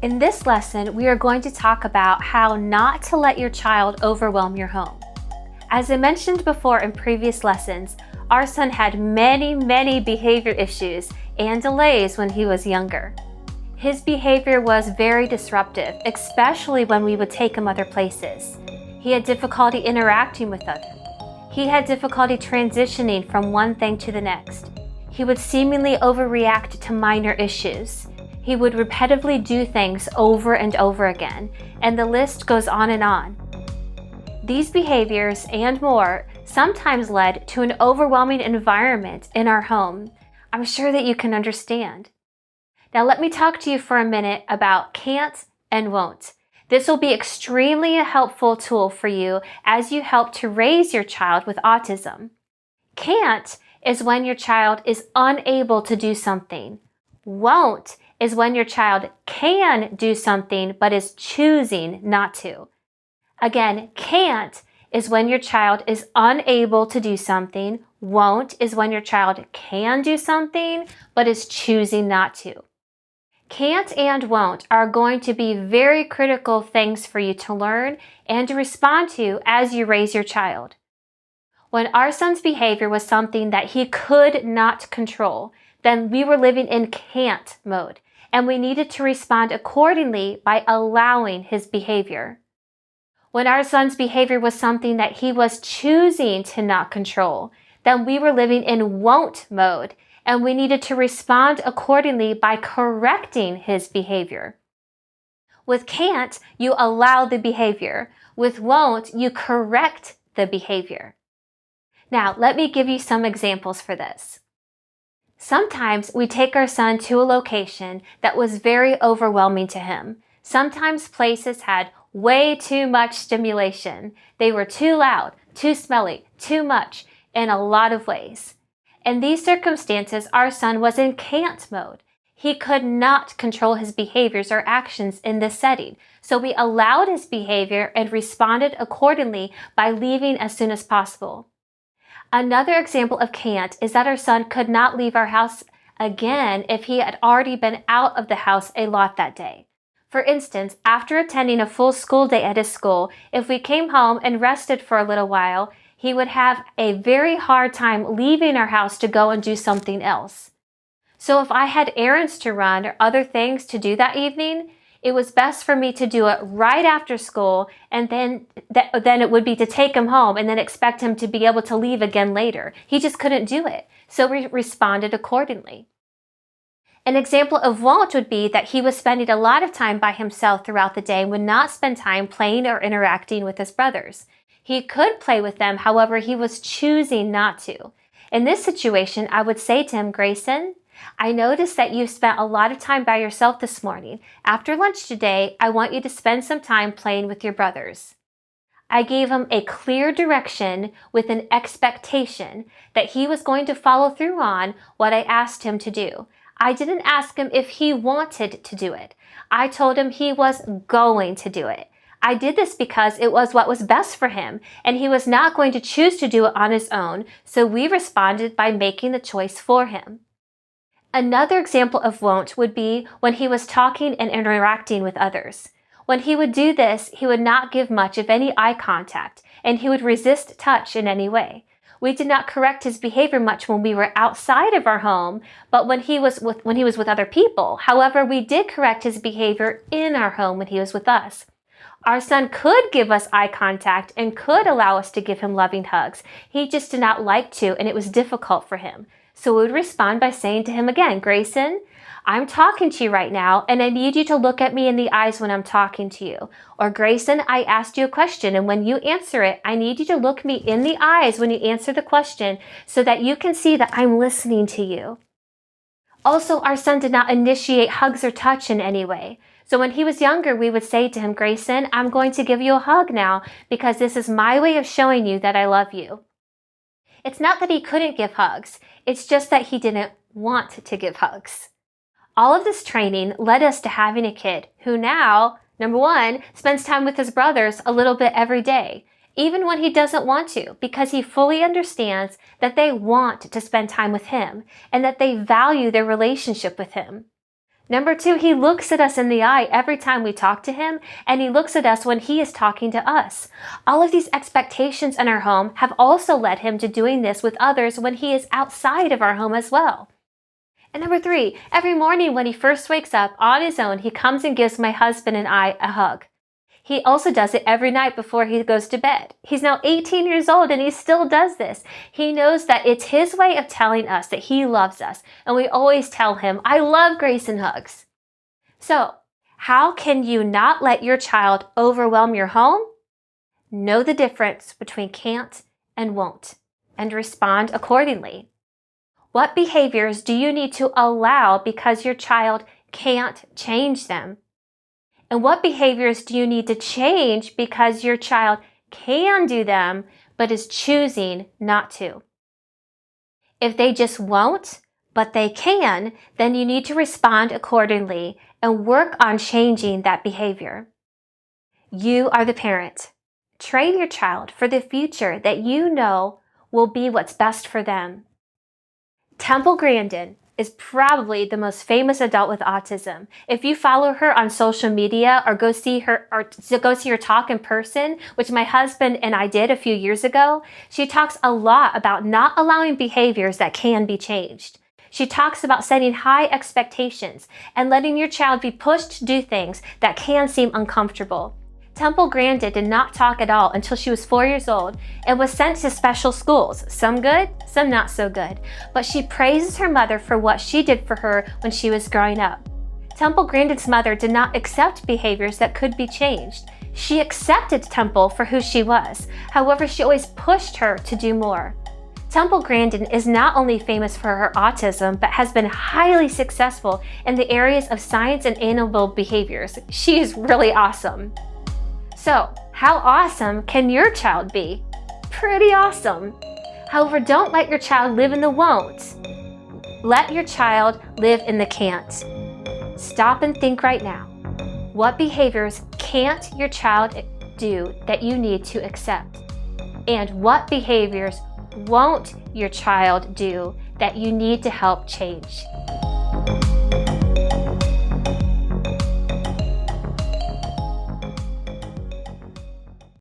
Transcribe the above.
In this lesson, we are going to talk about how not to let your child overwhelm your home. As I mentioned before in previous lessons, our son had many behavior issues and delays when he was younger. His behavior was very disruptive, especially when we would take him other places. He had difficulty interacting with others. He had difficulty transitioning from one thing to the next. He would seemingly overreact to minor issues. He would repetitively do things over and over again, and the list goes on and on. These behaviors and more sometimes led to an overwhelming environment in our home. I'm sure that you can understand. Now let me talk to you for a minute about can't and won't. This will be extremely a helpful tool for you as you help to raise your child with autism. Can't is when your child is unable to do something. Won't is when your child can do something but is choosing not to. Again, can't is when your child is unable to do something. Won't is when your child can do something but is choosing not to. Can't and won't are going to be very critical things for you to learn and to respond to as you raise your child. When our son's behavior was something that he could not control, then we were living in can't mode, and we needed to respond accordingly by allowing his behavior. When our son's behavior was something that he was choosing to not control, then we were living in won't mode, and we needed to respond accordingly by correcting his behavior. With can't, you allow the behavior. With won't, you correct the behavior. Now, let me give you some examples for this. Sometimes we take our son to a location that was very overwhelming to him. Sometimes places had way too much stimulation. They were too loud, too smelly, too much, in a lot of ways. In these circumstances, our son was in can't mode. He could not control his behaviors or actions in this setting, so we allowed his behavior and responded accordingly by leaving as soon as possible. Another example of can't is that our son could not leave our house again if he had already been out of the house a lot that day. For instance, after attending a full school day at his school, if we came home and rested for a little while, he would have a very hard time leaving our house to go and do something else. So if I had errands to run or other things to do that evening, it was best for me to do it right after school, and then it would be to take him home and then expect him to be able to leave again later. He just couldn't do it, so we responded accordingly. An example of won't would be that he was spending a lot of time by himself throughout the day and would not spend time playing or interacting with his brothers. He could play with them, however, he was choosing not to. In this situation, I would say to him, Grayson, I noticed that you spent a lot of time by yourself this morning. After lunch today, I want you to spend some time playing with your brothers. I gave him a clear direction with an expectation that he was going to follow through on what I asked him to do. I didn't ask him if he wanted to do it. I told him he was going to do it. I did this because it was what was best for him, and he was not going to choose to do it on his own, so we responded by making the choice for him. Another example of won't would be when he was talking and interacting with others. When he would do this, he would not give much of any eye contact, and he would resist touch in any way. We did not correct his behavior much when we were outside of our home, but when he was with other people. However, we did correct his behavior in our home when he was with us. Our son could give us eye contact and could allow us to give him loving hugs. He just did not like to, and it was difficult for him. So we would respond by saying to him again, Grayson, I'm talking to you right now, and I need you to look at me in the eyes when I'm talking to you. Or Grayson, I asked you a question, and when you answer it, I need you to look me in the eyes when you answer the question so that you can see that I'm listening to you. Also, our son did not initiate hugs or touch in any way. So when he was younger, we would say to him, Grayson, I'm going to give you a hug now because this is my way of showing you that I love you. It's not that he couldn't give hugs. It's just that he didn't want to give hugs. All of this training led us to having a kid who now, number one, spends time with his brothers a little bit every day, even when he doesn't want to, because he fully understands that they want to spend time with him and that they value their relationship with him. Number 2, he looks at us in the eye every time we talk to him, and he looks at us when he is talking to us. All of these expectations in our home have also led him to doing this with others when he is outside of our home as well. And number 3, every morning when he first wakes up on his own, he comes and gives my husband and I a hug. He also does it every night before he goes to bed. He's now 18 years old and he still does this. He knows that it's his way of telling us that he loves us. And we always tell him, I love Grace and hugs. So, how can you not let your child overwhelm your home? Know the difference between can't and won't, and respond accordingly. What behaviors do you need to allow because your child can't change them? And what behaviors do you need to change because your child can do them, but is choosing not to? If they just won't, but they can, then you need to respond accordingly and work on changing that behavior. You are the parent. Train your child for the future that you know will be what's best for them. Temple Grandin is probably the most famous adult with autism. If you follow her on social media or go see her talk in person, which my husband and I did a few years ago, she talks a lot about not allowing behaviors that can be changed. She talks about setting high expectations and letting your child be pushed to do things that can seem uncomfortable. Temple Grandin did not talk at all until she was 4 years old and was sent to special schools, some good, some not so good. But she praises her mother for what she did for her when she was growing up. Temple Grandin's mother did not accept behaviors that could be changed. She accepted Temple for who she was. However, she always pushed her to do more. Temple Grandin is not only famous for her autism, but has been highly successful in the areas of science and animal behaviors. She is really awesome. So, how awesome can your child be? Pretty awesome. However, don't let your child live in the won't. Let your child live in the can't. Stop and think right now. What behaviors can't your child do that you need to accept? And what behaviors won't your child do that you need to help change?